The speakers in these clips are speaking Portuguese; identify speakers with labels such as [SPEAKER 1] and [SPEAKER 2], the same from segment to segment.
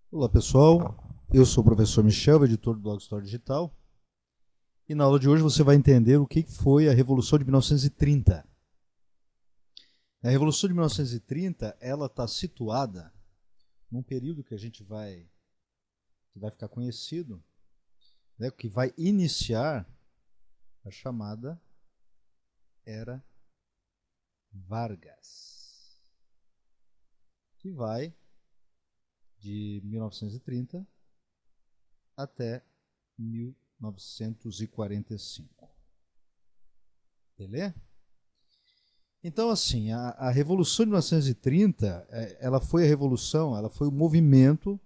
[SPEAKER 1] Olá pessoal, eu sou o professor Michel, editor do Blog História Digital, e na aula de hoje você vai entender o que foi a Revolução de 1930. A Revolução de 1930 ela está situada num período que vai ficar conhecido, né, que vai iniciar a chamada Era Vargas, que vai de 1930 até 1945. Beleza? Então, assim, a Revolução de 1930, ela foi a revolução, ela foi um movimento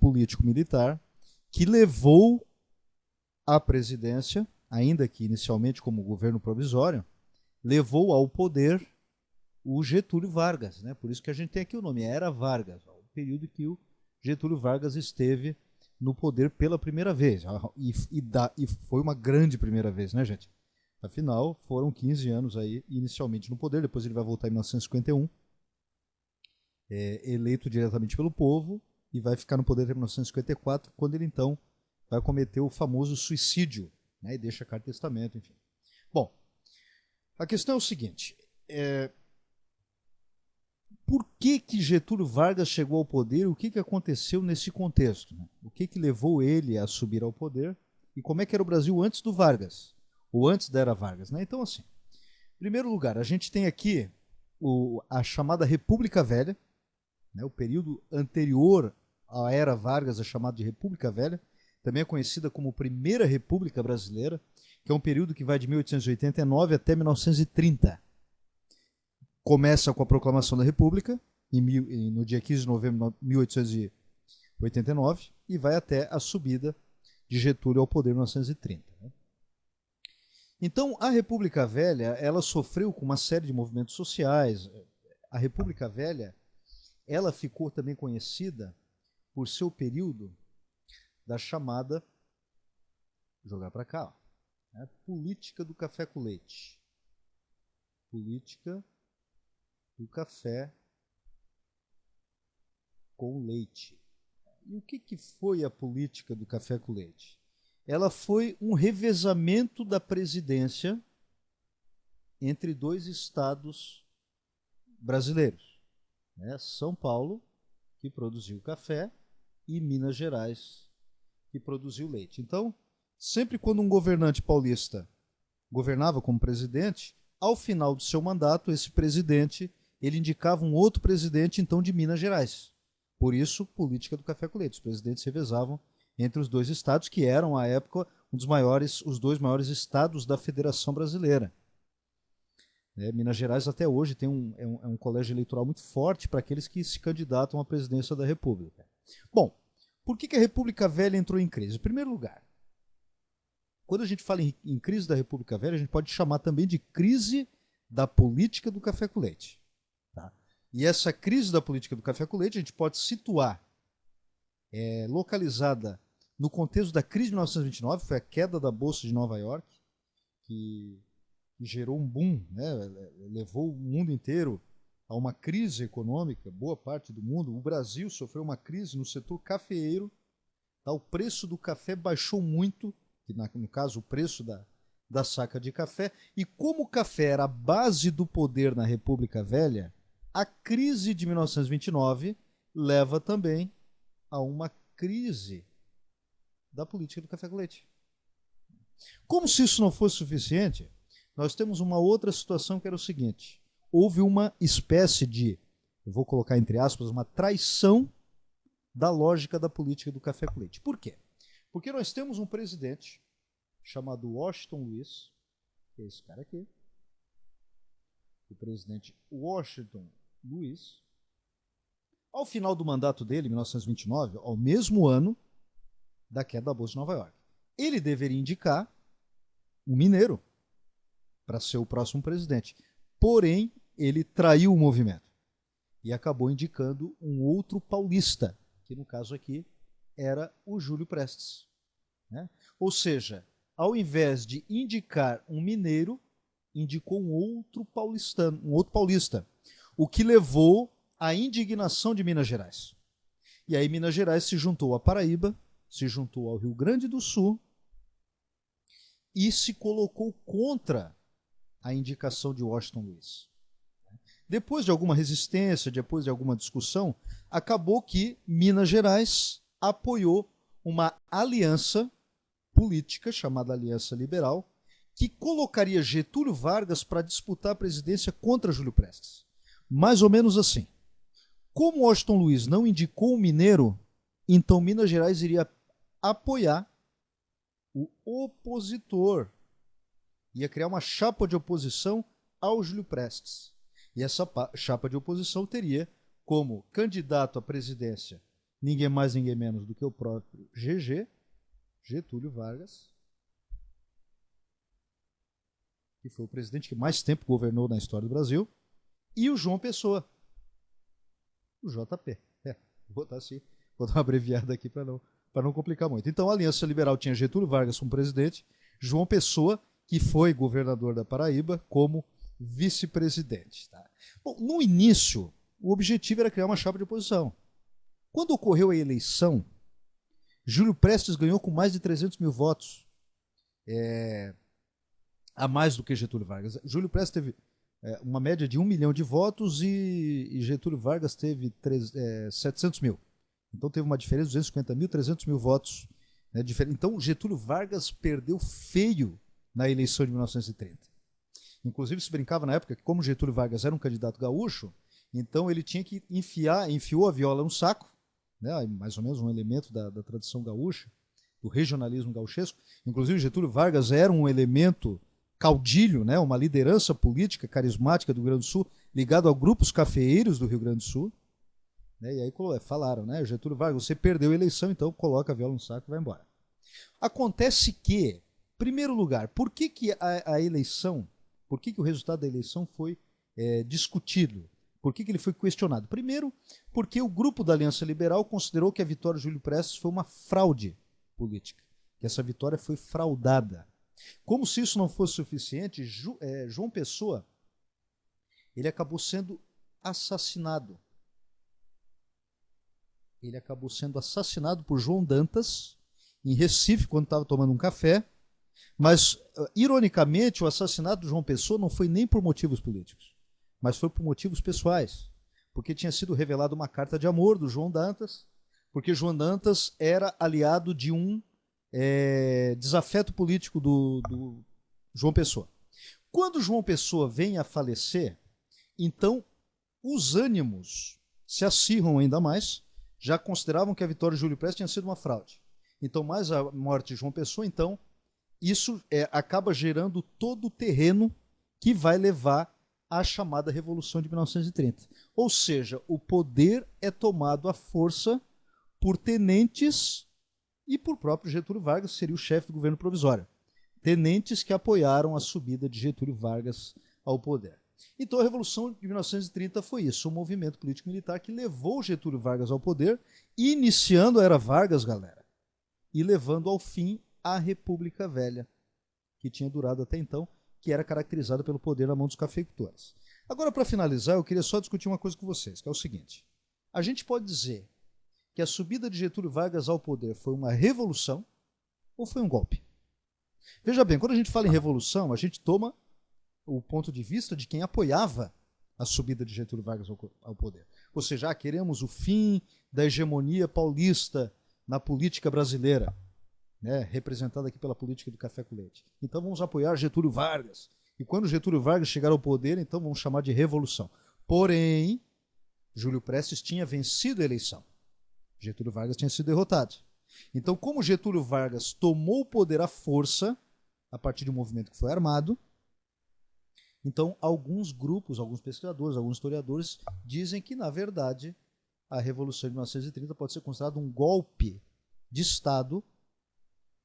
[SPEAKER 1] político-militar que levou à presidência, ainda que inicialmente como governo provisório, levou ao poder o Getúlio Vargas, né? Por isso que a gente tem aqui o nome, Era Vargas, o período que o Getúlio Vargas esteve no poder pela primeira vez. E foi uma grande primeira vez, né, gente? Afinal, foram 15 anos aí inicialmente no poder, depois ele vai voltar em 1951, eleito diretamente pelo povo, e vai ficar no poder até 1954, quando ele então vai cometer o famoso suicídio, né, e deixa carta de testamento, enfim. Bom, a questão é o seguinte, por que Getúlio Vargas chegou ao poder, o que aconteceu nesse contexto, né? O que levou ele a subir ao poder, e como é que era o Brasil antes do Vargas, ou antes da era Vargas, né? Então, assim, em primeiro lugar, a gente tem aqui a chamada República Velha, né, o período anterior à era Vargas é chamado de República Velha, também é conhecida como Primeira República Brasileira, que é um período que vai de 1889 até 1930. Começa com a proclamação da República, no dia 15 de novembro de 1889, e vai até a subida de Getúlio ao poder em 1930. Então, a República Velha, ela sofreu com uma série de movimentos sociais. A República Velha, ela ficou também conhecida por seu período da chamada, vou jogar para cá, ó, né, política do café com leite. Política do café com leite. E o que foi a política do café com leite? Ela foi um revezamento da presidência entre dois estados brasileiros, né? São Paulo, que produziu café, e Minas Gerais, que produziu leite. Então, sempre quando um governante paulista governava como presidente, ao final do seu mandato, esse presidente ele indicava um outro presidente, então, de Minas Gerais. Por isso, política do café com leite. Os presidentes revezavam entre os dois estados, que eram, à época, os dois maiores estados da Federação Brasileira. Minas Gerais até hoje tem um colégio eleitoral muito forte para aqueles que se candidatam à presidência da República. Bom, por que a República Velha entrou em crise? Em primeiro lugar, quando a gente fala em crise da República Velha, a gente pode chamar também de crise da política do café com leite. Tá? E essa crise da política do café com leite a gente pode situar localizada no contexto da crise de 1929, foi a queda da Bolsa de Nova York, que gerou um boom, né? Levou o mundo inteiro a uma crise econômica, boa parte do mundo. O Brasil sofreu uma crise no setor cafeeiro, tá? O preço do café baixou muito, que no caso o preço da saca de café, e como o café era a base do poder na República Velha, a crise de 1929 leva também a uma crise da política do café com leite. Como se isso não fosse suficiente, nós temos uma outra situação que era o seguinte: houve uma espécie de, eu vou colocar entre aspas, uma traição da lógica da política do café com leite. Por quê? Porque nós temos um presidente chamado Washington Luiz, que é esse cara aqui, o presidente Washington Luiz. Ao final do mandato dele, em 1929, ao mesmo ano da queda da Bolsa de Nova York, ele deveria indicar um mineiro para ser o próximo presidente. Porém, ele traiu o movimento e acabou indicando um outro paulista, que no caso aqui era o Júlio Prestes. Né? Ou seja, ao invés de indicar um mineiro, indicou um outro paulista, o que levou à indignação de Minas Gerais. E aí Minas Gerais se juntou à Paraíba, se juntou ao Rio Grande do Sul e se colocou contra a indicação de Washington Luiz. Depois de alguma resistência, depois de alguma discussão, acabou que Minas Gerais apoiou uma aliança política chamada Aliança Liberal, que colocaria Getúlio Vargas para disputar a presidência contra Júlio Prestes. Mais ou menos assim. Como Washington Luiz não indicou o mineiro, então Minas Gerais iria apoiar o opositor. Ia criar uma chapa de oposição ao Júlio Prestes. E essa chapa de oposição teria como candidato à presidência ninguém mais, ninguém menos do que o próprio Getúlio Vargas, que foi o presidente que mais tempo governou na história do Brasil, e o João Pessoa, o JP. Vou botar assim, vou dar uma abreviada aqui para não complicar muito. Então a Aliança Liberal tinha Getúlio Vargas como presidente, João Pessoa, que foi governador da Paraíba, como vice-presidente. Tá? Bom, no início, o objetivo era criar uma chapa de oposição. Quando ocorreu a eleição, Júlio Prestes ganhou com mais de 300 mil votos, a mais do que Getúlio Vargas. Júlio Prestes teve uma média de 1 milhão de votos e Getúlio Vargas teve 700 mil. Então teve uma diferença de 250 mil, 300 mil votos. Né, então Getúlio Vargas perdeu feio na eleição de 1930. Inclusive se brincava na época que como Getúlio Vargas era um candidato gaúcho, então ele tinha que enfiou a viola no saco, né, mais ou menos um elemento da tradição gaúcha, do regionalismo gauchesco. Inclusive Getúlio Vargas era um elemento caudilho, né, uma liderança política carismática do Rio Grande do Sul, ligado a grupos cafeeiros do Rio Grande do Sul. Né, e aí falaram, né, Getúlio Vargas, você perdeu a eleição, então coloca a viola no saco e vai embora. Acontece que, em primeiro lugar, por que a eleição, por que o resultado da eleição foi discutido? Por que ele foi questionado? Primeiro, porque o grupo da Aliança Liberal considerou que a vitória de Júlio Prestes foi uma fraude política, que essa vitória foi fraudada. Como se isso não fosse suficiente, João Pessoa ele acabou sendo assassinado. Ele acabou sendo assassinado por João Dantas, em Recife, quando estava tomando um café. Mas, ironicamente, o assassinato de João Pessoa não foi nem por motivos políticos, mas foi por motivos pessoais. Porque tinha sido revelada uma carta de amor do João Dantas, porque João Dantas era aliado de um desafeto político do João Pessoa. Quando João Pessoa vem a falecer, então os ânimos se acirram ainda mais, já consideravam que a vitória de Júlio Prestes tinha sido uma fraude. Então, mais a morte de João Pessoa, então, isso acaba gerando todo o terreno que vai levar à chamada Revolução de 1930. Ou seja, o poder é tomado à força por tenentes e por próprio Getúlio Vargas, que seria o chefe do governo provisório. Tenentes que apoiaram a subida de Getúlio Vargas ao poder. Então a Revolução de 1930 foi isso, um movimento político-militar que levou Getúlio Vargas ao poder, iniciando a Era Vargas, galera, e levando ao fim a República Velha, que tinha durado até então, que era caracterizada pelo poder na mão dos cafeicultores. Agora, para finalizar, eu queria só discutir uma coisa com vocês, que é o seguinte. A gente pode dizer que a subida de Getúlio Vargas ao poder foi uma revolução ou foi um golpe? Veja bem, quando a gente fala em revolução, a gente toma o ponto de vista de quem apoiava a subida de Getúlio Vargas ao poder. Ou seja, queremos o fim da hegemonia paulista na política brasileira, né, representada aqui pela política do café com leite. Então vamos apoiar Getúlio Vargas. E quando Getúlio Vargas chegar ao poder, então vamos chamar de revolução. Porém, Júlio Prestes tinha vencido a eleição. Getúlio Vargas tinha sido derrotado. Então, como Getúlio Vargas tomou o poder à força, a partir de um movimento que foi armado, então alguns grupos, alguns pesquisadores, alguns historiadores dizem que, na verdade, a Revolução de 1930 pode ser considerada um golpe de Estado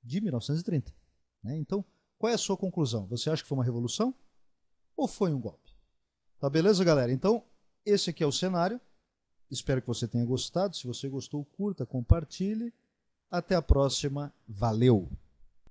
[SPEAKER 1] de 1930. Né? Então, qual é a sua conclusão? Você acha que foi uma revolução ou foi um golpe? Tá beleza, galera? Então, esse aqui é o cenário. Espero que você tenha gostado. Se você gostou, curta, compartilhe. Até a próxima. Valeu!